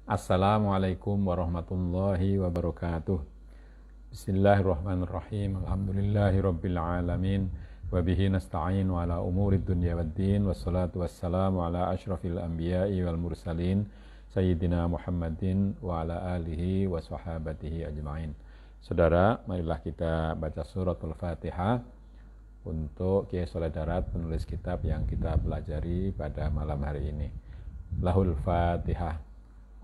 Assalamualaikum warahmatullahi wabarakatuh. Bismillahirrahmanirrahim. Alhamdulillahi rabbil alamin. Wa bihi nasta'in ala umurid dunya waddin. Wassalatu wassalamu ala ashrafil anbiya'i wal mursalin Sayyidina Muhammadin wa ala alihi wa sahabatihi ajma'in. Saudara, marilah kita baca suratul Fatihah untuk Kiai Soleh Darat, penulis kitab yang kita pelajari pada malam hari ini. Lahul Fatihah.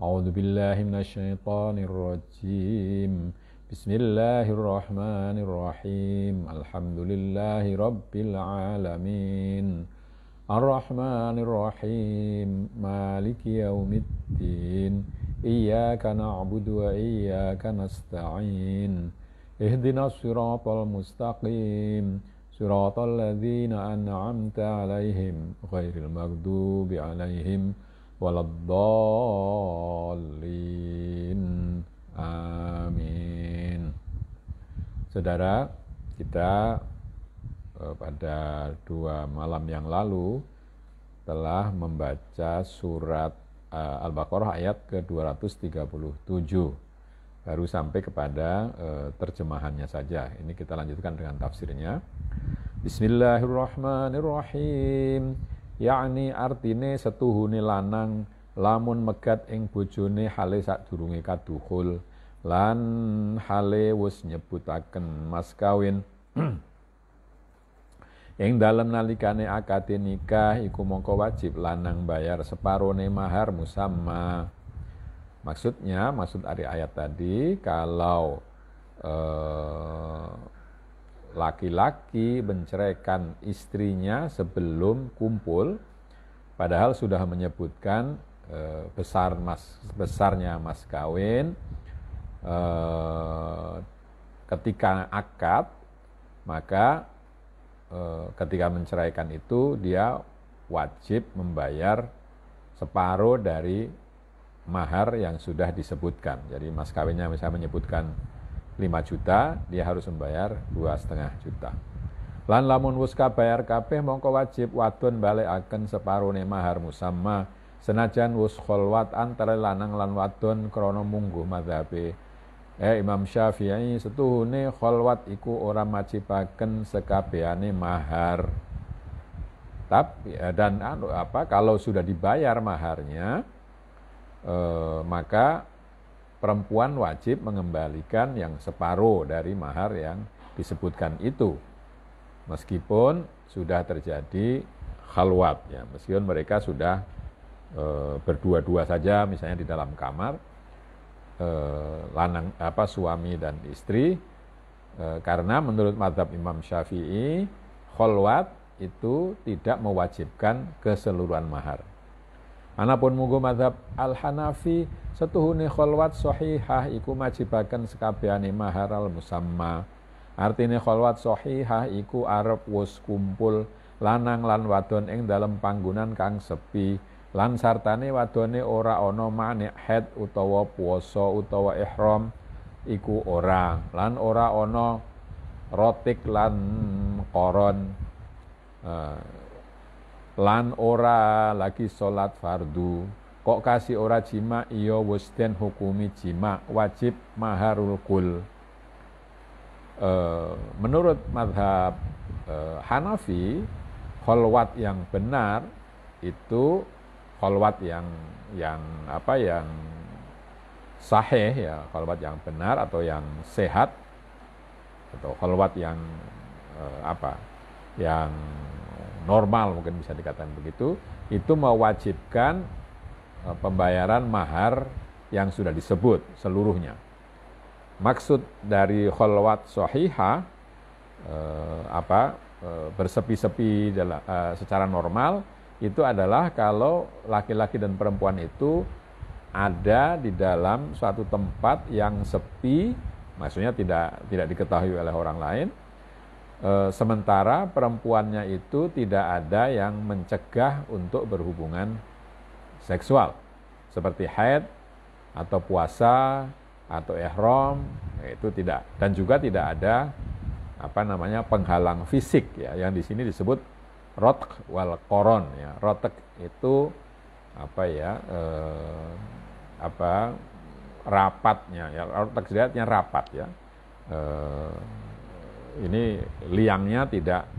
A'udzu billahi minasyaitonir rajim. Bismillahirrahmanirrahim. Alhamdulillahi rabbil alamin. Ar-Rahmanir Rahim. Maliki yaumiddin. Iyyaka na'budu wa iyyaka nasta'in. Ihdinas siratal mustaqim. Siratal ladzina an'amta 'alaihim ghairil maghdubi 'alaihim waladdallin. Amin. Saudara, kita pada 2 malam yang lalu telah membaca surat Al-Baqarah ayat ke-237. Baru sampai kepada terjemahannya saja. Ini kita lanjutkan dengan tafsirnya. Bismillahirrahmanirrahim. Yakni artine setuhune lanang lamun megat ing bojone hale sadurunge kaduhul lan hale wis nyebutaken mas kawin ing dalem nalikane akade nikah iku mongko wajib lanang bayar separone mahar musamma. Maksud dari ayat tadi, kalau laki-laki menceraikan istrinya sebelum kumpul, padahal sudah menyebutkan besarnya mas kawin ketika akad, maka ketika menceraikan itu dia wajib membayar separuh dari mahar yang sudah disebutkan. Jadi mas kawinnya misalnya menyebutkan 5 juta, dia harus membayar 2,5 juta. Lan lamun wis kabayar kabeh mongko wajib wadon balekaken separone mahar musamma, senajan wis kholwat antara lanang lan wadon krana mungguh mazhabe Imam Syafi'i setuhune kholwat iku ora majibaken sekabehane mahar. Tapi dan kalau sudah dibayar maharnya, maka perempuan wajib mengembalikan yang separuh dari mahar yang disebutkan itu, meskipun sudah terjadi khalwat, ya, meskipun mereka sudah berdua-dua saja, misalnya di dalam kamar, suami dan istri, karena menurut mazhab Imam Syafi'i khalwat itu tidak mewajibkan keseluruhan mahar. Anapun munggu mazhab Al-Hanafi setuhune kholwat sahihah iku majibaken sekabehane mahar al-musamma. Artine kholwat sahihah iku arep wis kumpul lanang lan wadon ing dalem panggonan kang sepi, lan sartane wadone ora ana manik haid utawa puasa utawa ihram iku ora, lan ora ana rotik lan koron, lan ora lagi sholat fardu, kok kasih ora jima, iya wis den hukumi jima, wajib maharul kul. Menurut mazhab Hanafi, kholwat yang benar itu kholwat yang sahih, ya, kholwat yang benar atau yang sehat, atau kholwat yang yang normal, mungkin bisa dikatakan begitu, itu mewajibkan pembayaran mahar yang sudah disebut seluruhnya. Maksud dari kholwat sahihah bersepi-sepi secara normal itu adalah kalau laki-laki dan perempuan itu ada di dalam suatu tempat yang sepi, maksudnya tidak diketahui oleh orang lain. Sementara perempuannya itu tidak ada yang mencegah untuk berhubungan seksual, seperti haid atau puasa atau ihram, itu tidak. Dan juga tidak ada penghalang fisik, ya, yang di sini disebut rotq wal koron, ya. Rotq itu rapatnya ya, taksiriyatnya rapat ya. Ini liangnya tidak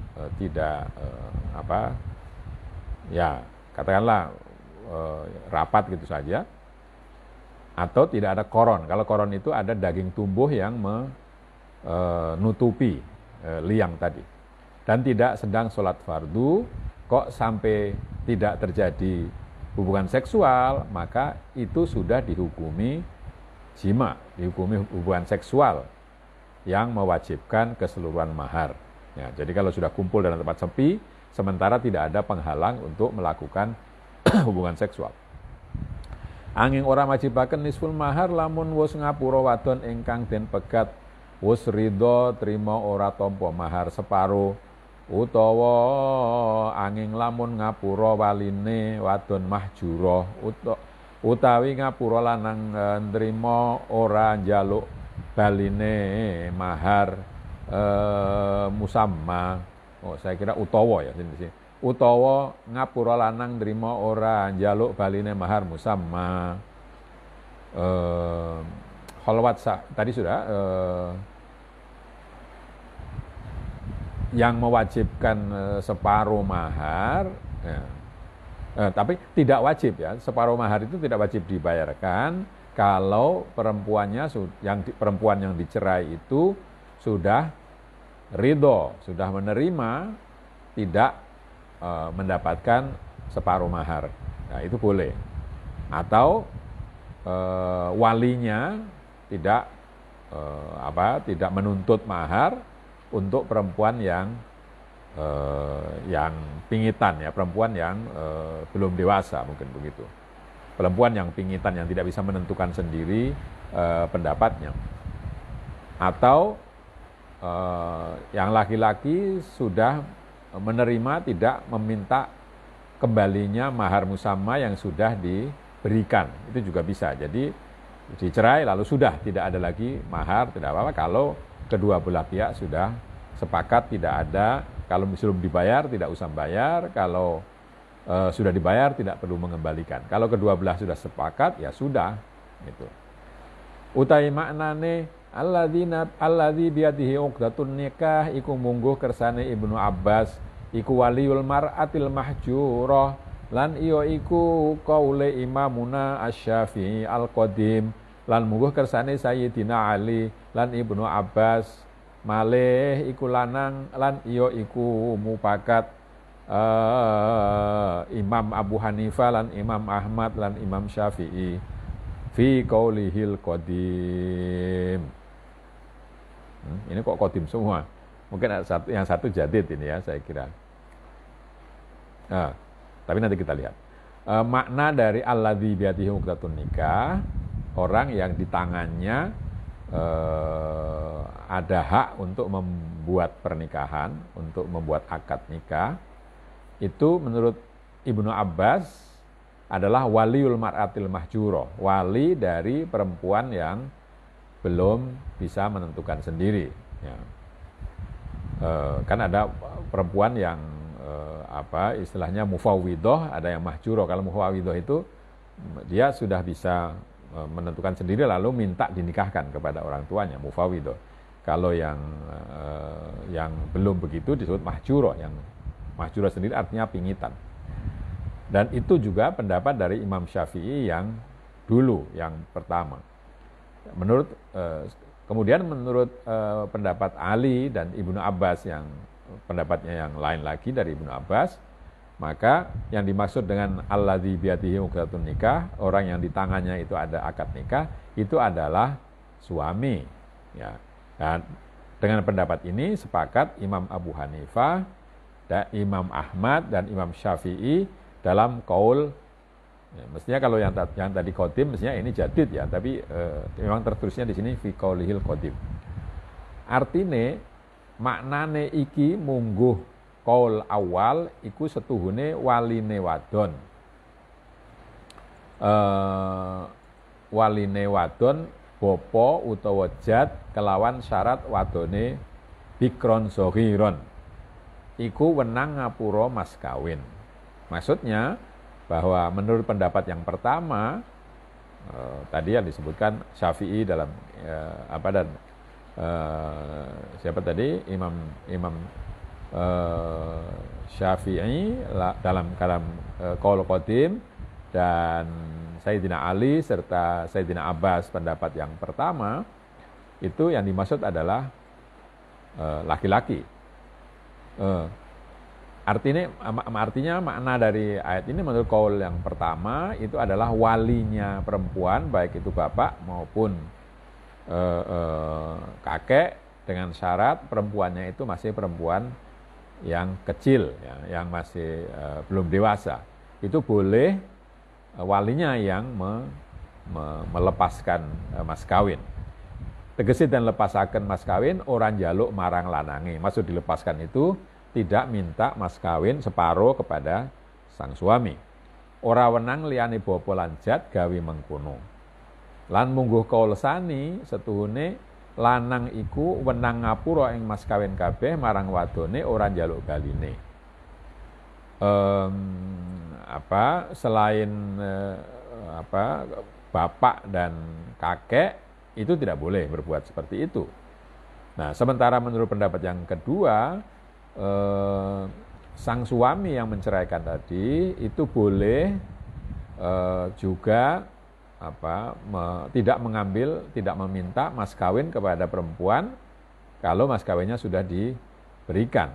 ya katakanlah rapat gitu saja, atau tidak ada koron. Kalau koron itu ada daging tumbuh yang menutupi liang tadi, dan tidak sedang sholat fardu kok sampai tidak terjadi hubungan seksual, maka itu sudah dihukumi jima, dihukumi hubungan seksual yang mewajibkan keseluruhan mahar. Ya, jadi kalau sudah kumpul dalam tempat sepi, sementara tidak ada penghalang untuk melakukan hubungan seksual. Angin ora wajibaken nisful mahar lamun wus ngapura wadon ingkang den pegat wus ridho trima ora tampa mahar separo, utawa angin lamun ngapura waline wadon mahjura utawi ngapura lanang nrima ora njaluk baline mahar musamma. Oh, saya kira utawa ya sini. Utawa ngapura lanang nrima ora njaluk baline mahar musamma. Khalwat tadi sudah yang mewajibkan separuh mahar ya. Tapi tidak wajib ya, separuh mahar itu tidak wajib dibayarkan kalau perempuan yang dicerai itu sudah ridho, sudah menerima tidak mendapatkan separuh mahar. Nah, itu boleh. Atau walinya tidak menuntut mahar untuk perempuan yang pingitan ya, perempuan yang belum dewasa mungkin begitu. Perempuan yang pingitan yang tidak bisa menentukan sendiri pendapatnya. Atau yang laki-laki sudah menerima tidak meminta kembalinya mahar musamma yang sudah diberikan. Itu juga bisa. Jadi dicerai lalu sudah tidak ada lagi mahar, tidak apa-apa kalau kedua belah pihak sudah sepakat tidak ada. Kalau belum dibayar tidak usah bayar, kalau sudah dibayar tidak perlu mengembalikan. Kalau kedua belah sudah sepakat ya sudah gitu. Utai maknane alladzi biyadihi uqdatun nikah iku mungguh kersane Ibnu Abbas iku waliul mar'atil mahjurah lan iyo iku qaule Imamuna Asy-Syafi'i al-Qadim lan mungguh kersane Sayyidina Ali lan Ibnu Abbas malih iku lanang lan iyo iku mupakat Imam Abu Hanifah lan Imam Ahmad lan Imam Syafi'i fi qaulihil qadim. Ini kok qadim semua. Mungkin yang satu jadid ini ya saya kira. Tapi nanti kita lihat. Makna dari alladzi biyadihi uqdatun nikah, orang yang di tangannya ada hak untuk membuat pernikahan, untuk membuat akad nikah. Itu menurut Ibnu Abbas adalah waliul mar'atil mahjurah, wali dari perempuan yang belum bisa menentukan sendiri ya. Kan ada perempuan yang istilahnya mufawwidah, ada yang mahjurah. Kalau mufawwidah itu dia sudah bisa menentukan sendiri lalu minta dinikahkan kepada orang tuanya, mufawwidah. Kalau yang belum begitu disebut mahjurah. Yang mahjurah sendiri artinya pingitan. Dan itu juga pendapat dari Imam Syafi'i yang dulu, yang pertama. Kemudian menurut pendapat Ali dan Ibnu Abbas yang pendapatnya yang lain lagi dari Ibnu Abbas, maka yang dimaksud dengan alladzi biyadihi uqdatun nikah, orang yang di tangannya itu ada akad nikah, itu adalah suami ya. Dan dengan pendapat ini sepakat Imam Abu Hanifah, dan Imam Ahmad dan Imam Syafi'i dalam qaul. Ya, mestinya kalau yang tadi qadim mestinya ini jadid ya, tapi memang tertulisnya di sini fi qaulihil qadim. Artine maknane iki mungguh qaul awal iku setuhune waline wadon. Waline wadon bapa utawa jad kelawan syarat wadone bikron zaghiron. Iku wenang ngapura mas kawin. Maksudnya bahwa menurut pendapat yang pertama, tadi yang disebutkan Syafi'i dalam dan siapa tadi Imam Syafi'i dalam kalam Qaul Qadim, dan Sayyidina Ali serta Sayyidina Abbas pendapat yang pertama, itu yang dimaksud adalah laki-laki. Artinya makna dari ayat ini menurut qaul yang pertama itu adalah walinya perempuan, baik itu bapak maupun kakek, dengan syarat perempuannya itu masih perempuan yang kecil, ya, yang masih belum dewasa. Itu boleh walinya yang melepaskan mas kawin. Tegese dan lepasaken mas kawin orang jaluk marang lanange. Maksud dilepaskan itu tidak minta mas kawin separo kepada sang suami. Ora wenang liyane bapa lan jat gawe mengkono. Lan mungguh kaulsani setuhune lanang iku wenang ngapura ing mas kawin kabeh marang wadone ora njaluk baline. Selain bapak dan kakek itu tidak boleh berbuat seperti itu. Nah, sementara menurut pendapat yang kedua, sang suami yang menceraikan tadi itu boleh juga tidak meminta mas kawin kepada perempuan kalau mas kawinnya sudah diberikan.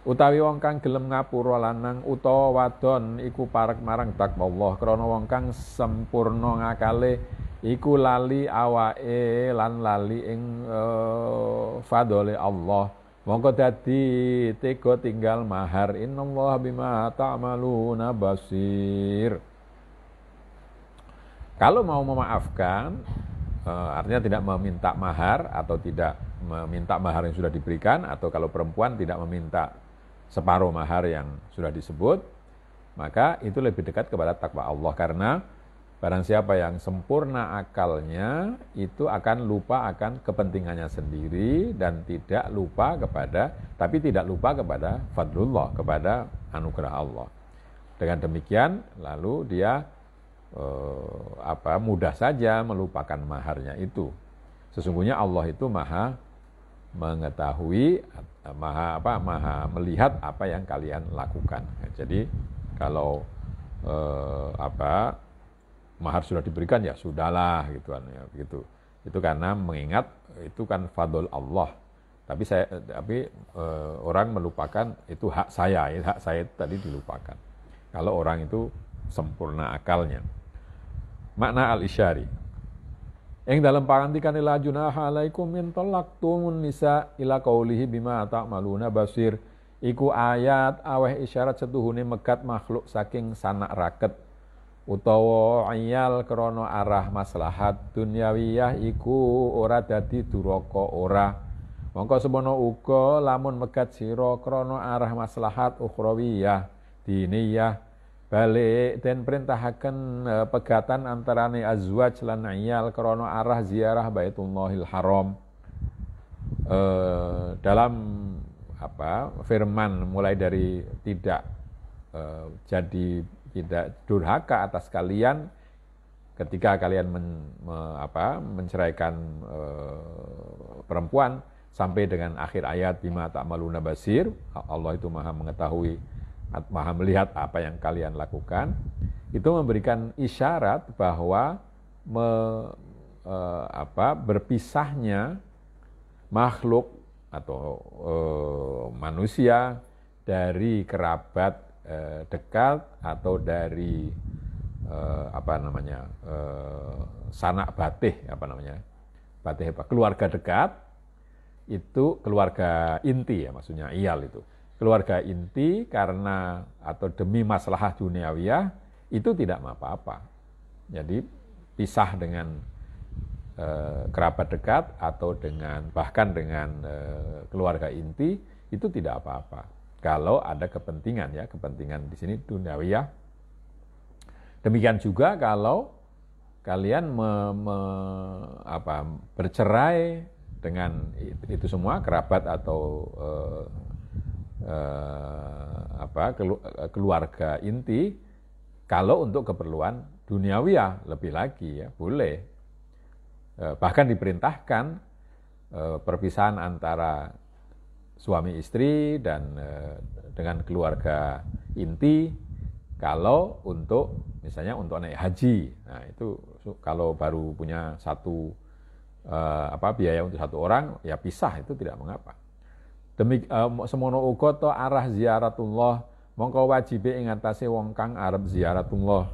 Utawi wong kang gelem ngapura lanang utawa wadon iku parek marang takwa krana wong kang sempurna ngakale iku lali awake lan lali ing fadhole Allah. Mongko dadi tega tinggal mahar. Innallaha bima ta'maluna basir. Kalau mau memaafkan, artinya tidak meminta mahar atau tidak meminta mahar yang sudah diberikan, atau kalau perempuan tidak meminta separuh mahar yang sudah disebut, maka itu lebih dekat kepada takwa Allah. Karena barang siapa yang sempurna akalnya, itu akan lupa akan kepentingannya sendiri dan tidak lupa kepada fadlullah, kepada anugerah Allah. Dengan demikian, lalu dia mudah saja melupakan maharnya itu. Sesungguhnya Allah itu maha mengetahui, maha melihat apa yang kalian lakukan. Jadi kalau mahar sudah diberikan, ya sudahlah gitu kan, ya begitu. Itu karena mengingat itu kan fadl Allah. Tapi orang melupakan itu hak saya itu tadi dilupakan. Kalau orang itu sempurna akalnya. Makna al-isyari. Yang dalam pangantikan ila junaha alaikum min talaqtumun nisa ila qaulihi bima ta'maluna basir. Iku ayat aweh isyarat setuhune megat makhluk saking sanak raket utawa ayal krana arah maslahat dunyawiyah iku ora dadi duraka ora. Mongko semono uga lamun megat sira krana arah maslahat ukhrawiyah diniyah balik dan perintahaken pegatan antarane azwaj lan ayal krana arah ziarah Baitullahil Haram. Dalam firman mulai dari tidak durhaka atas kalian ketika kalian menceraikan perempuan sampai dengan akhir ayat bima ta'maluna basir. Allah itu maha mengetahui, maha melihat apa yang kalian lakukan. Itu memberikan isyarat bahwa berpisahnya makhluk atau manusia dari kerabat dekat atau dari sanak batih, keluarga dekat, itu keluarga inti ya, maksudnya iyal itu. Keluarga inti karena atau demi masalah duniawiyah itu tidak apa-apa. Jadi pisah dengan kerabat dekat atau bahkan dengan keluarga inti itu tidak apa-apa. Kalau ada kepentingan di sini duniawiyah. Demikian juga kalau kalian bercerai dengan itu semua kerabat atau keluarga inti Kalau untuk keperluan duniawi ya lebih lagi ya boleh. Bahkan diperintahkan perpisahan antara suami istri dan dengan keluarga inti kalau untuk misalnya untuk naik haji. Nah itu kalau baru punya satu biaya untuk satu orang ya pisah, itu tidak mengapa. Semono uga to arah ziaratullah mongko wajibe ing atase wong kang arep ziaratullah,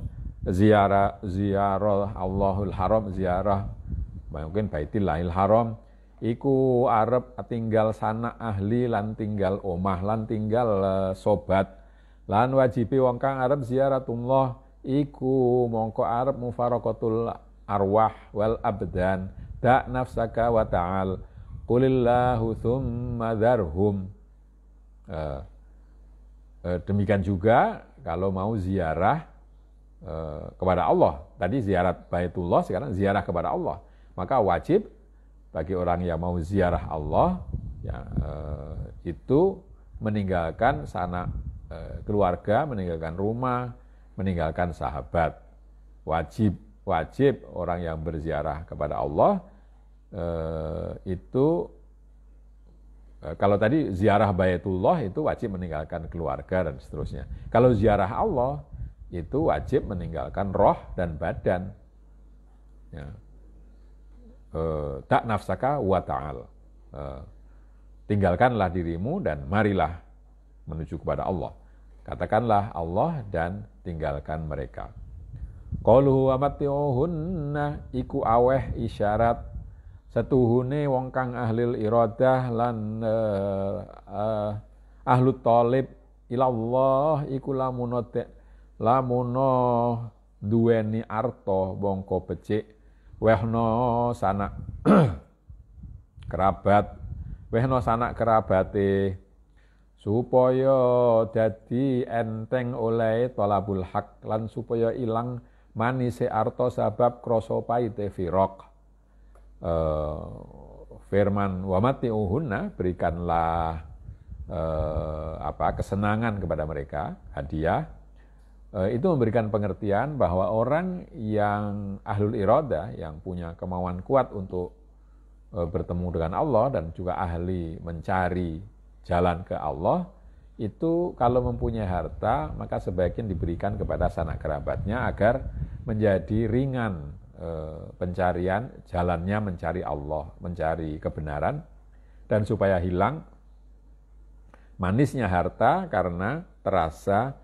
ziarah Allahul Haram, ziarah mungkin Baitillahil Haram, iku arep tinggal sanak ahli lan tinggal omah lan tinggal sobat. Lan wajibe wong kang arep ziaratullah iku mongko arep mufaraqatul arwah wal abdan, da nafsaka wa ta'al qulillahu thumma dharhum. Demikian juga kalau mau ziarah kepada Allah. Tadi ziarat Baitullah, sekarang ziarah kepada Allah. Maka wajib bagi orang yang mau ziarah Allah ya, itu meninggalkan sanak keluarga, meninggalkan rumah, meninggalkan sahabat. Wajib orang yang berziarah kepada Allah itu kalau tadi ziarah Baitullah itu wajib meninggalkan keluarga dan seterusnya. Kalau ziarah Allah itu wajib meninggalkan roh dan badan. Ya. Tak nafsaka wa ta'al. Tinggalkanlah dirimu dan marilah menuju kepada Allah. Katakanlah Allah dan tinggalkan mereka. Qaluhu wa mati'uhunna iku aweh isyarat setuhune wong kang ahlil iradah lan ahlu talib ilallah iku lamuno duweni arto bongko becik wehno sanak kerabat, wehno sanak kerabate supaya dadi enteng oleh tolabul hak lan supaya ilang manise arto sabab krasa paite firaq. Firman wa mati'uhunna, berikanlah kesenangan kepada mereka, hadiah. Itu memberikan pengertian bahwa orang yang ahlul iradah, yang punya kemauan kuat untuk bertemu dengan Allah dan juga ahli mencari jalan ke Allah, itu kalau mempunyai harta maka sebaiknya diberikan kepada sanak kerabatnya agar menjadi ringan pencarian jalannya mencari Allah, mencari kebenaran, dan supaya hilang manisnya harta karena terasa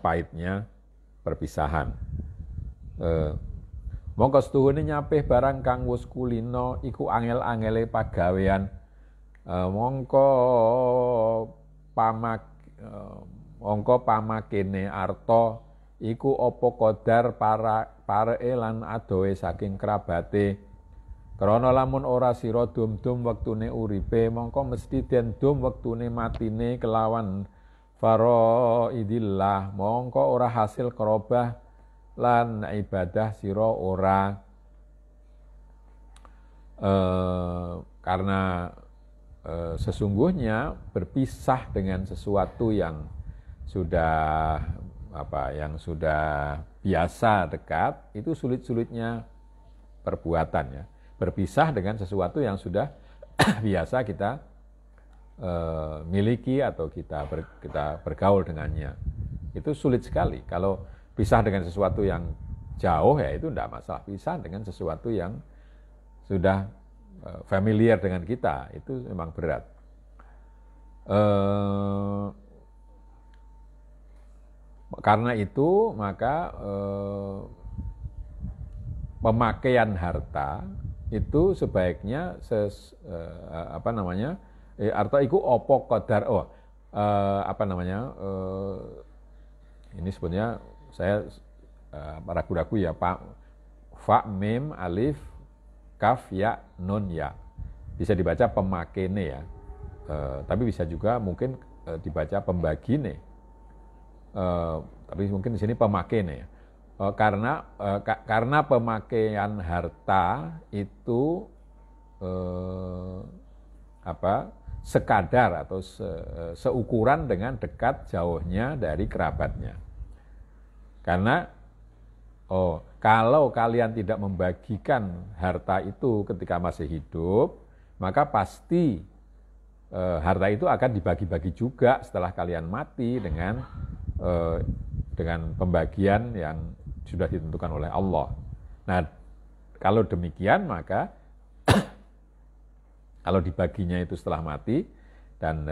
pahitnya perpisahan. Mongko setuhune nyapih barang kang wis kulino iku angel-angele pagawean. Mongko pamakene arta iku apa qadar pareke lan adohe saking kerabate. Krana lamun ora sira dum-dum wektune uripe mongko mesti den dum wektune matine kelawan faraidillah, mongko ora hasil kerobah lan ibadah sira ora karena sesungguhnya berpisah dengan sesuatu yang sudah biasa dekat itu sulit-sulitnya perbuatan ya. Berpisah dengan sesuatu yang sudah biasa kita miliki atau kita bergaul dengannya. Itu sulit sekali. Kalau pisah dengan sesuatu yang jauh ya itu tidak masalah. Pisah dengan sesuatu yang sudah familiar dengan kita itu memang berat. Karena itu maka pemakaian harta itu sebaiknya arta iku opo qadar ini sebenarnya saya ragu-ragu ya Pak, fa mim alif kaf ya nun ya, bisa dibaca pemakene ya, tapi bisa juga mungkin dibaca pembagine. Tapi mungkin di sini pemakainya ya. Karena pemakaian harta itu sekadar atau seukuran dengan dekat jauhnya dari kerabatnya. Karena kalau kalian tidak membagikan harta itu ketika masih hidup, maka pasti harta itu akan dibagi-bagi juga setelah kalian mati dengan pembagian yang sudah ditentukan oleh Allah. Nah, kalau demikian maka kalau dibaginya itu setelah mati dan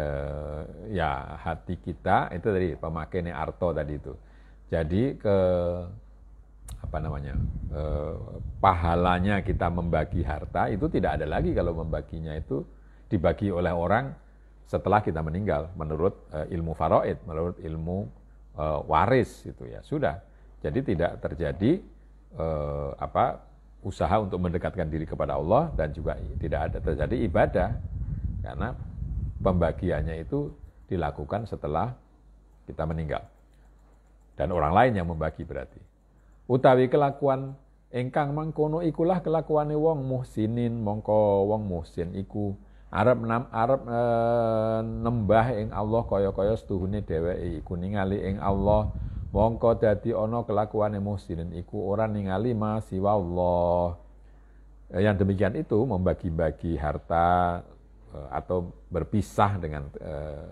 ya hati kita itu tadi pemakainya arto tadi itu. Jadi pahalanya kita membagi harta itu tidak ada lagi kalau membaginya itu dibagi oleh orang setelah kita meninggal menurut ilmu faraid, menurut ilmu waris itu ya sudah. Jadi tidak terjadi usaha untuk mendekatkan diri kepada Allah dan juga tidak ada terjadi ibadah karena pembagiannya itu dilakukan setelah kita meninggal dan orang lain yang membagi berarti. Utawi kelakuan engkang mangkono ikulah kelakuane wong muhsinin, mongko wong muhsin iku arep nembah ing Allah kaya-kaya setuhune dheweke iku ningali ing Allah. Mongko dadi ana kelakuane muhsinin iku ora ningali ma siwa Allah. Yang demikian itu membagi-bagi harta atau berpisah dengan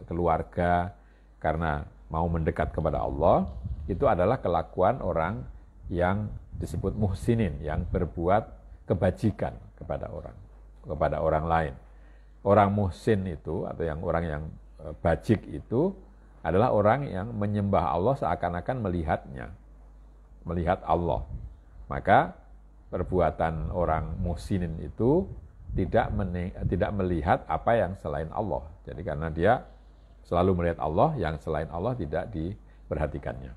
keluarga karena mau mendekat kepada Allah, itu adalah kelakuan orang yang disebut muhsinin, yang berbuat kebajikan kepada orang lain. Orang muhsin itu atau orang yang bajik itu adalah orang yang menyembah Allah seakan-akan melihat Allah. Maka perbuatan orang muhsinin itu tidak melihat apa yang selain Allah. Jadi karena dia selalu melihat Allah, yang selain Allah tidak diperhatikannya.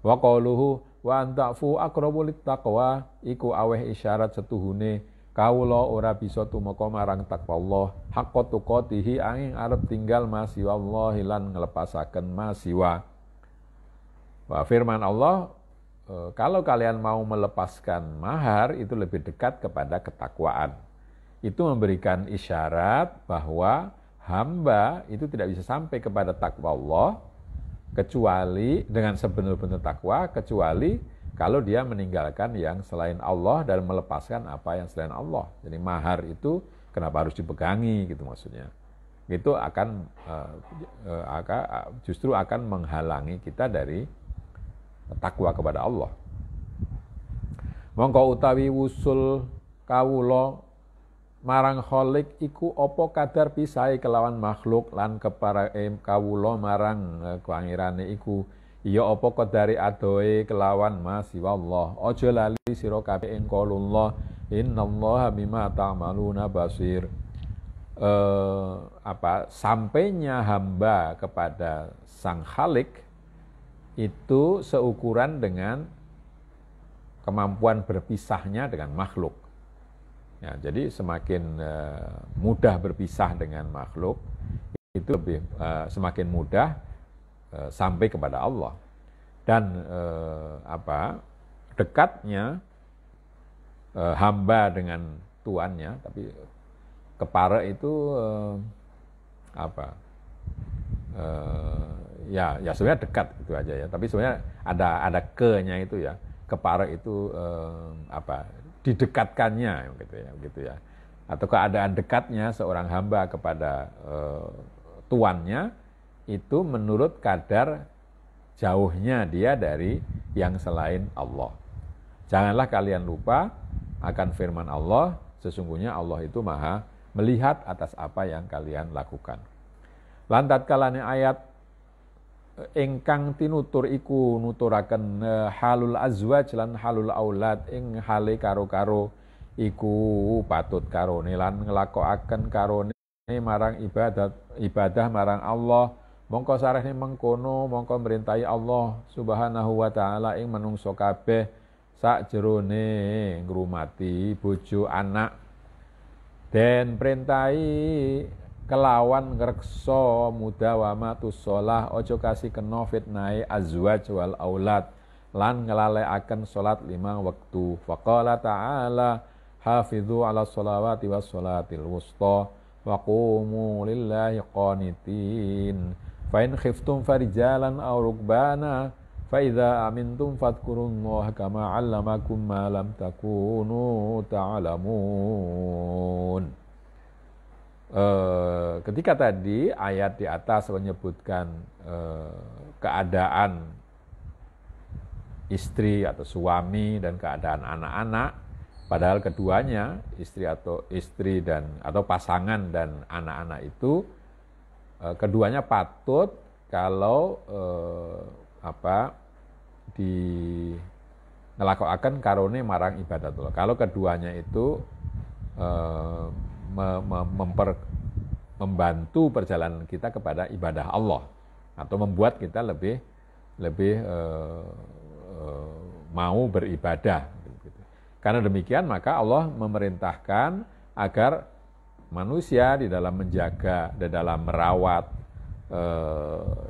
Wa qauluhu wa anta'fu aqrabu littaqwa iku aweh isyarat setuhune kawula ora bisa tumeka marang takwa Allah haqqa tuqatihi angin arep tinggal masiwa Allah lan ngelepasaken masiwa. Wa firman Allah, kalau kalian mau melepaskan mahar itu lebih dekat kepada ketakwaan. Itu memberikan isyarat bahwa hamba itu tidak bisa sampai kepada takwa Allah kecuali dengan sebenar-benar takwa, kecuali kalau dia meninggalkan yang selain Allah dan melepaskan apa yang selain Allah. Jadi mahar itu kenapa harus dipegangi gitu maksudnya. Itu justru akan menghalangi kita dari takwa kepada Allah. Mongko utawi wusul kawula marang Khalik iku apa kadar pisahe kelawan makhluk lan kepareng kawula marang pangirane iku ya apa kadare adohe kelawan masiwa Allah. Aja lali sira kabeh ing qaulullah innallaha bima ta'maluna basir. Sampainya hamba kepada Sang Khalik itu seukuran dengan kemampuan berpisahnya dengan makhluk. Ya, jadi semakin mudah berpisah dengan makhluk itu lebih semakin mudah sampai kepada Allah. Dan dekatnya hamba dengan tuannya, tapi kepara itu ya sebenarnya dekat itu aja ya, tapi sebenarnya ada ke-nya itu ya. Kepara itu didekatkannya gitu ya. Atau keadaan dekatnya seorang hamba kepada tuannya itu menurut kadar jauhnya dia dari yang selain Allah. Janganlah kalian lupa akan firman Allah, sesungguhnya Allah itu maha melihat atas apa yang kalian lakukan. Lantat kalane ayat ingkang tinutur iku nuturaken halul azwaj lan halul aulad ing hale karo-karo iku patut karone lan nglakokaken karone marang ibadah marang Allah. Mongko sarehne mengkono mongko merintahi Allah Subhanahu wa taala ing manungsa kabeh sakjerone ngrumati bojo anak den perintahi kelawan ngreksa mudawamatus shalah aja kasih kena fitnahe azwaj wal aulad lan ngelalekaken salat 5 wektu. Faqala ta'ala hafizu 'ala sholawati was sholatil wusta wa qumu lillahi qanitin. Fa in khiftum farijalan aw rukbana Fa idza amintum fadhkurullaha kama 'allamakum ma lam takunu ta'lamun. Ketika tadi ayat di atas menyebutkan keadaan istri atau suami dan keadaan anak-anak, padahal keduanya istri dan atau pasangan dan anak-anak itu keduanya patut kalau ngelakoaken karone marang ibadatullah. Kalau keduanya itu membantu perjalanan kita kepada ibadah Allah atau membuat kita lebih mau beribadah. Karena demikian maka Allah memerintahkan agar manusia di dalam menjaga, di dalam merawat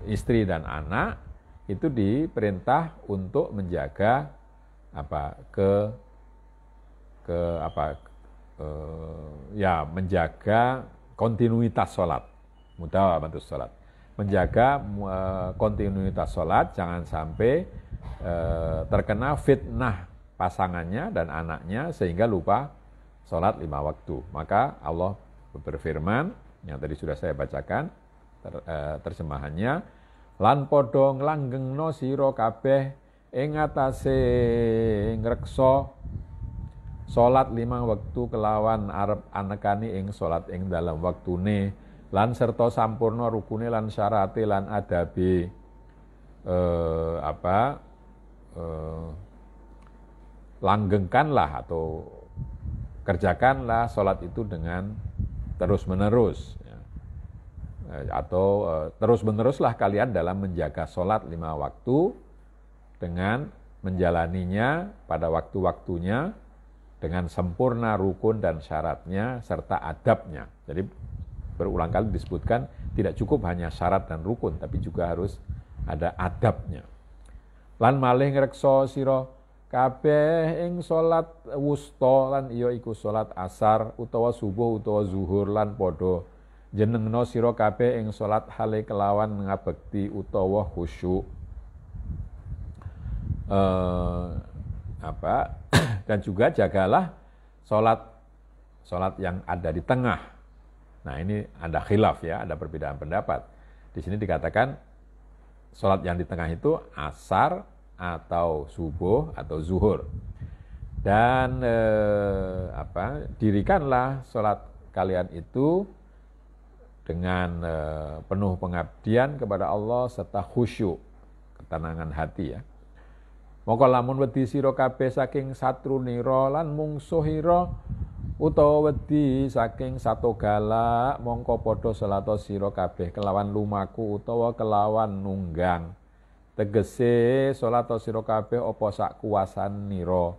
istri dan anak itu diperintah untuk menjaga menjaga kontinuitas sholat, mudawamatus sholat, menjaga kontinuitas sholat, jangan sampai terkena fitnah pasangannya dan anaknya sehingga lupa sholat 5 waktu. Maka Allah berfirman, yang tadi sudah saya bacakan terjemahannya, lan padha nglanggengno sira kabeh ing atase ngreksa salat 5 wektu kelawan arep anekani ing salat ing dalam waktune lan serta sampurna rukune lan syarate lan adabe langgengkanlah atau kerjakanlah salat itu dengan terus-menerus ya. Atau terus-meneruslah kalian dalam menjaga salat 5 waktu dengan menjalaninya pada waktu-waktunya dengan sempurna rukun dan syaratnya serta adabnya. Jadi berulang kali disebutkan tidak cukup hanya syarat dan rukun tapi juga harus ada adabnya. Lan malih ngreksa sira kabeh ing salat wusta lan iya iku salat asar utawa subuh utawa zuhur lan padha jenengno sira kabeh ing salat hale kelawan ngabekti utawa khusyuk. Dan juga jagalah salat yang ada di tengah. Nah, ini ada khilaf ya, ada perbedaan pendapat. Di sini dikatakan salat yang di tengah itu asar atau subuh atau zuhur. Dan dirikanlah salat kalian itu dengan penuh pengabdian kepada Allah serta khusyuk, ketenangan hati ya. Maka lamun wedi sira kabeh saking satrunira lan mungsuhira utawa wedi saking satogala mongko padha salata sira kabeh kelawan lumaku utawa kelawan nunggang. Tegese salata sira kabeh apa sak kuwasanira.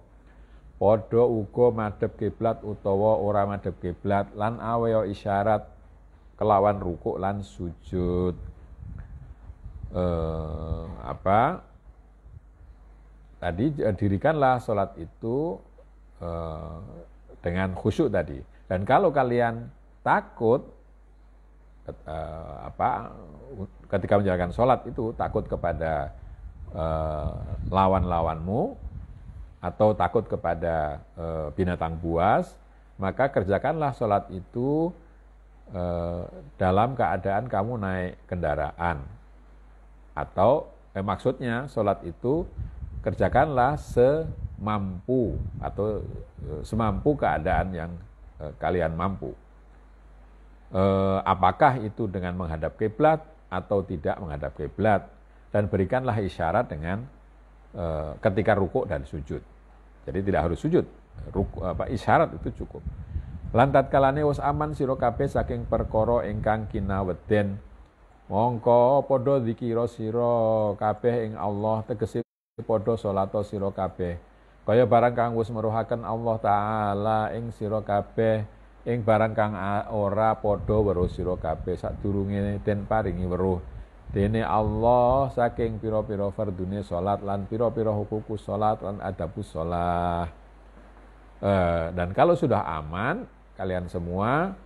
Padha uga madhep kiblat utawa ora madhep kiblat lan awaya isyarat kelawan rukuk lan sujud. Tadi dirikanlah salat itu dengan khusyuk tadi. Dan kalau kalian takut ketika menjalankan salat itu takut kepada lawan-lawanmu atau takut kepada binatang buas, maka kerjakanlah salat itu dalam keadaan kamu naik kendaraan. Atau maksudnya salat itu kerjakanlah semampu atau semampu keadaan yang kalian mampu. Apakah itu dengan menghadap kiblat atau tidak menghadap kiblat, dan berikanlah isyarat dengan ketika rukuk dan sujud. Jadi tidak harus sujud, isyarat itu cukup. Lantat kalane wis aman sira kabeh saking perkara ingkang kinaweden, mongko padha zikira sira kabeh ing Allah, tegese padha salata sira kabeh kaya barang kang wis meruhaken Allah taala ing sira kabeh ing barang kang ora padha weruh sira kabeh sadurunge den paringi weruh dene Allah saking pira-pira fardune salat lan pira-pira hukuku salat lan adabus shalah. Dan kalau sudah aman kalian semua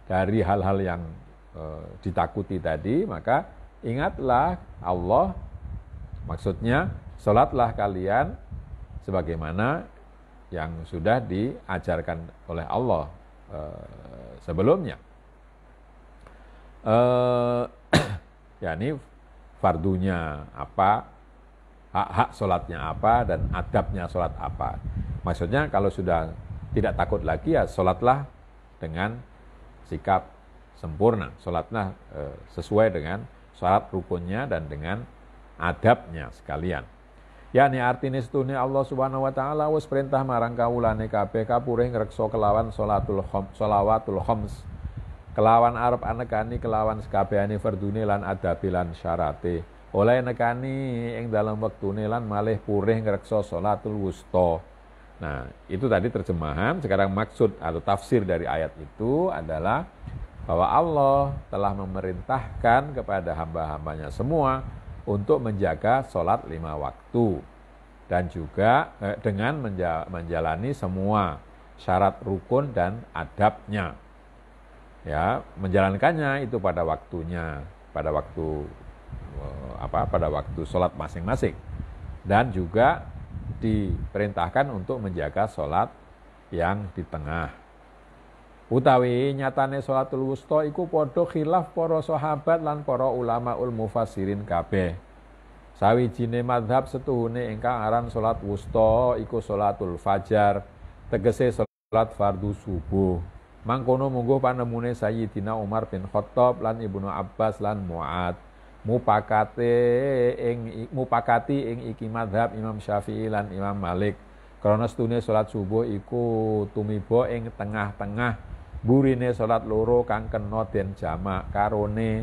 dari hal-hal yang ditakuti tadi, maka ingatlah Allah Maksudnya, sholatlah kalian sebagaimana yang sudah diajarkan oleh Allah sebelumnya. Ya ini fardunya apa, hak-hak sholatnya apa, dan adabnya sholat apa. Maksudnya kalau sudah tidak takut lagi ya sholatlah dengan sikap sempurna. Sholatlah sesuai dengan syarat rukunnya dan dengan adabnya sekalian. Yani artine setune Allah Subhanahu wa taala wis perintah marang kawulane kabeh kapurih ngreksa kelawan sholawatul khams. Kelawan arep anekani kelawan sekabehane fardune lan adabe lan syarate. Oleh nekani ing dalam wektune lan malih purih ngreksa sholatul wusta. Nah, itu tadi terjemahan. Sekarang maksud atau tafsir dari ayat itu adalah bahwa Allah telah memerintahkan kepada hamba-hambanya semua untuk menjaga sholat 5 waktu dan juga dengan menjalani semua syarat rukun dan adabnya. Ya, menjalankannya itu pada waktunya, pada waktu pada waktu sholat masing-masing, dan juga diperintahkan untuk menjaga sholat yang di tengah. Utawi nyatane sholatul wusta iku padha khilaf para sahabat lan para ulamaul mufassirin kabeh. Sawijine mazhab setuhune ingkang aran sholat wusta iku sholatul fajar, tegese sholat fardu subuh. Mangkono mungguh panemune Sayyidina Umar bin Khattab lan Ibnu Abbas lan Mu'ad. Mupakati ing iki mazhab Imam Syafi'i lan Imam Malik. Krana setune sholat subuh iku tumiba ing tengah-tengah burine sholat loro kang kena den jamak karone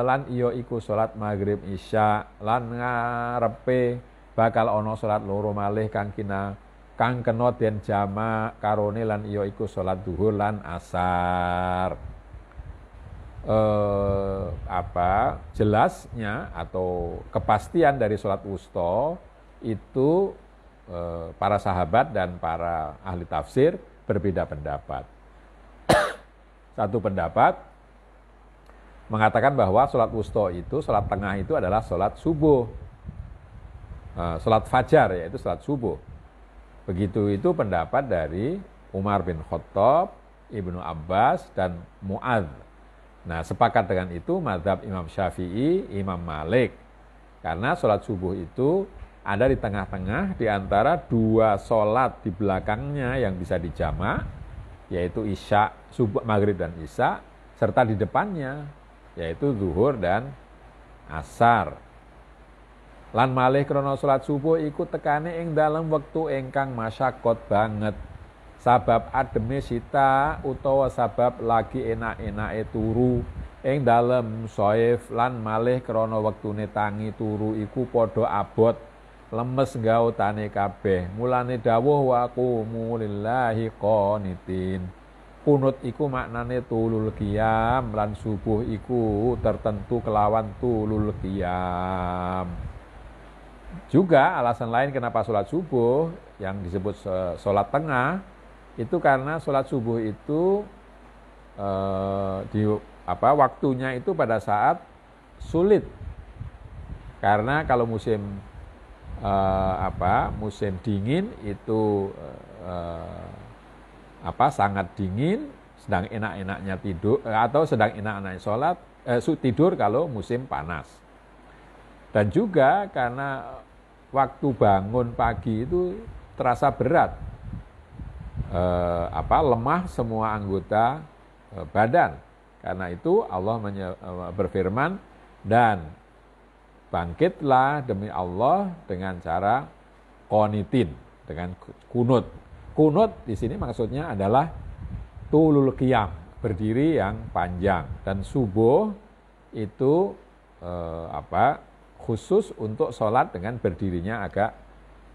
lan iya iku sholat maghrib isya lan ngarepe bakal ana sholat loro malih kang kena den jamak karone lan iya iku sholat duhur lan asar. Jelasnya atau kepastian dari sholat wusta itu para sahabat dan para ahli tafsir berbeda pendapat. Satu pendapat mengatakan bahwa sholat wusta itu, sholat tengah itu adalah sholat subuh, sholat fajar, yaitu sholat subuh. Begitu itu pendapat dari Umar bin Khattab, Ibnu Abbas, dan Mu'adz. Nah, sepakat dengan itu mazhab Imam Syafi'i, Imam Malik. Karena sholat subuh itu ada di tengah-tengah di antara dua sholat di belakangnya yang bisa dijamak, yaitu isya, subuh, maghrib dan isya, serta di depannya, yaitu zuhur dan asar. Lan malih krana sholat subuh ikut tekane ing dalam wektu ingkang masyakot banget. Sabab ademe sita utawa sabab lagi enak-enake turu ing dalem soif lan malih krana wektune tangi turu iku padha abot lemes gautane kabeh. Mulane dawuh wa qumu lillahi qanitin. Kunut iku maknane tulul qiyam lan subuh iku tertentu kelawan tulul qiyam. Juga alasan lain kenapa sholat subuh yang disebut sholat tengah itu karena sholat subuh itu waktunya itu pada saat sulit. Karena kalau musim musim dingin itu sangat dingin, sedang enak-enaknya tidur atau sedang enak-enaknya sholat tidur kalau musim panas. Dan juga karena waktu bangun pagi itu terasa berat. Lemah semua anggota badan. Karena itu Allah berfirman, dan bangkitlah demi Allah dengan cara qanitin, dengan kunut. Kunut di sini maksudnya adalah tulul qiyam, berdiri yang panjang, dan subuh itu khusus untuk sholat dengan berdirinya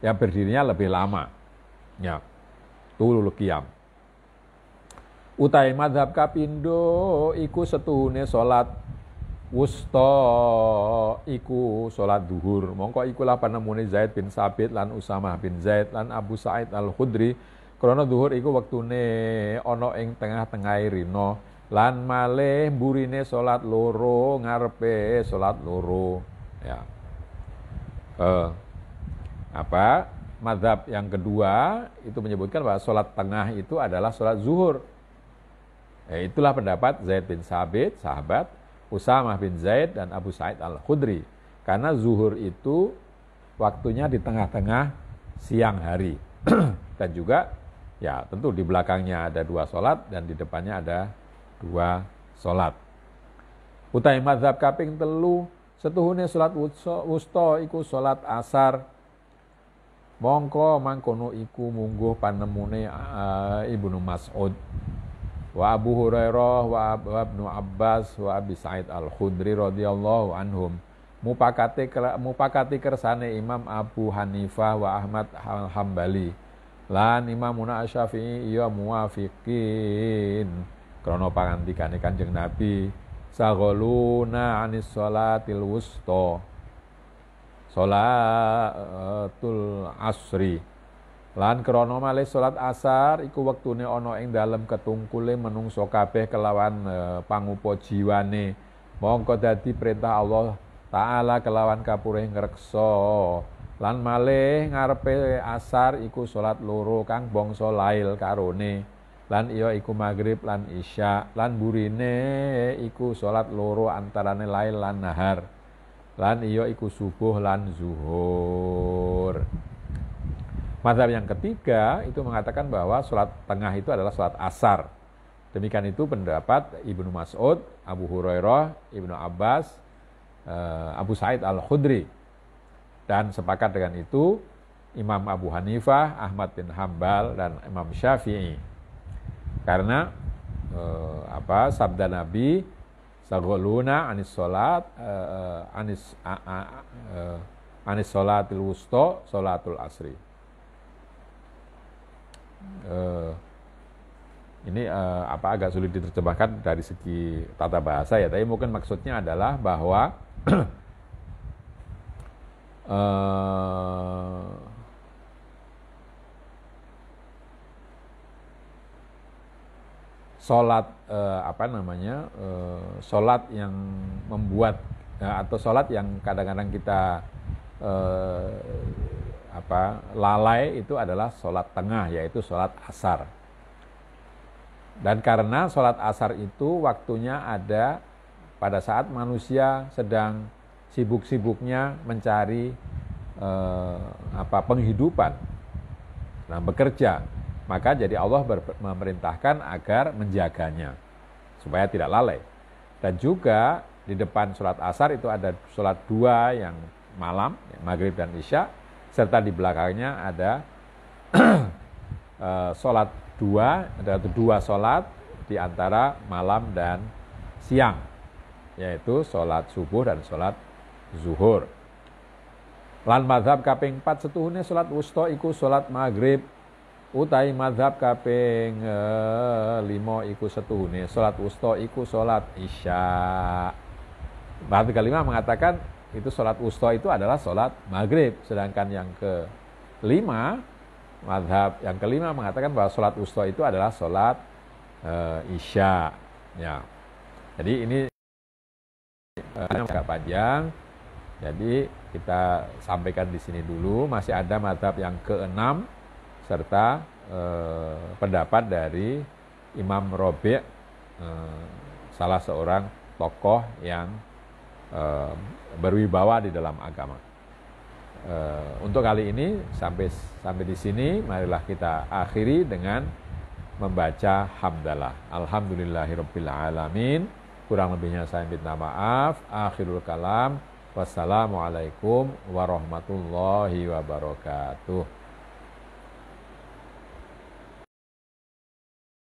berdirinya lebih lama. Ya. Tulul qiyam. Utai madhab kapindo iku setuhune sholat wusta iku sholat duhur. Mongko ikulah panemune Zaid bin Sabit lan Usamah bin Zaid lan Abu Sa'id al-Khudri. Krana duhur iku wektune ana ing tengah-tengahe rina lan malih mburine sholat loro ngarepe sholat loro. Ya. eh, Mazhab yang kedua itu menyebutkan bahwa sholat tengah itu adalah sholat zuhur. Itulah pendapat Zaid bin Sabit, sahabat, Usamah bin Zaid, dan Abu Sa'id al-Khudri. Karena zuhur itu waktunya di tengah-tengah siang hari. Dan juga ya tentu di belakangnya ada 2 sholat dan di depannya ada 2 sholat. Utai mazhab kaping 3, setuhune sholat wusta iku sholat asar. Mongko mangkono iku mungguh panemune Ibnu Mas'ud wa Abu Hurairah wa Ibnu Abbas wa Abi Sa'id al-Khudri radhiyallahu anhum. Mupakati kersane Imam Abu Hanifah wa Ahmad al-Hambali lan Imamuna Asy-Syafi'i ya muwafiqin krana pangandikane Kanjeng Nabi sagoluna anis sholatil wusta sholatul asri lan krana malih salat asar iku wektune ana ing dalem ketungkule menungso kabeh kelawan pangupa jiwane mongko dadi perintah Allah Ta'ala kelawan kapurih ngreksa lan malih ngarepe asar iku salat loro kang bangsa lail karone lan iya iku maghrib lan isya lan burine iku salat loro antarane lail lan nahar lan iya iku subuh lan zuhur. Mazhab yang ketiga itu mengatakan bahwa sholat tengah itu adalah sholat asar. Demikian itu pendapat Ibnu Mas'ud, Abu Hurairah, Ibnu Abbas, Abu Sa'id al-Khudri. Dan sepakat dengan itu Imam Abu Hanifah, Ahmad bin Hambal, dan Imam Syafi'i. Karena sabda Nabi sagoluna anis sholat anis sholatil wusta sholatul asri. Ini agak sulit diterjemahkan dari segi tata bahasa ya, tapi mungkin maksudnya adalah bahwa sholat sholat yang membuat atau sholat yang kadang-kadang kita lalai itu adalah sholat tengah, yaitu sholat asar. Dan karena sholat asar itu waktunya ada pada saat manusia sedang sibuk-sibuknya mencari penghidupan, sedang bekerja. Maka jadi Allah memerintahkan agar menjaganya supaya tidak lalai. Dan juga di depan sholat asar itu ada sholat 2 yang malam, maghrib dan isya, serta di belakangnya ada sholat 2, ada 2 sholat di antara malam dan siang, yaitu sholat subuh dan sholat zuhur. Lan mazhab kaping 4 setuhune sholat wusta iku sholat maghrib. Utai mazhab kaping 5 iku setuhune salat wusta iku salat isya. Mazhab kelima mengatakan itu salat wusta itu adalah salat maghrib, sedangkan yang kelima mazhab yang kelima mengatakan bahwa salat wusta itu adalah salat isya. Ya. Jadi ini agak panjang. Jadi kita sampaikan di sini dulu. Masih ada mazhab yang keenam serta pendapat dari Imam Rabi', salah seorang tokoh yang berwibawa di dalam agama. Untuk kali ini sampai di sini, marilah kita akhiri dengan membaca hamdalah. Alhamdulillahirabbil alamin. Kurang lebihnya saya minta maaf. Akhirul kalam. Wassalamualaikum warahmatullahi wabarakatuh.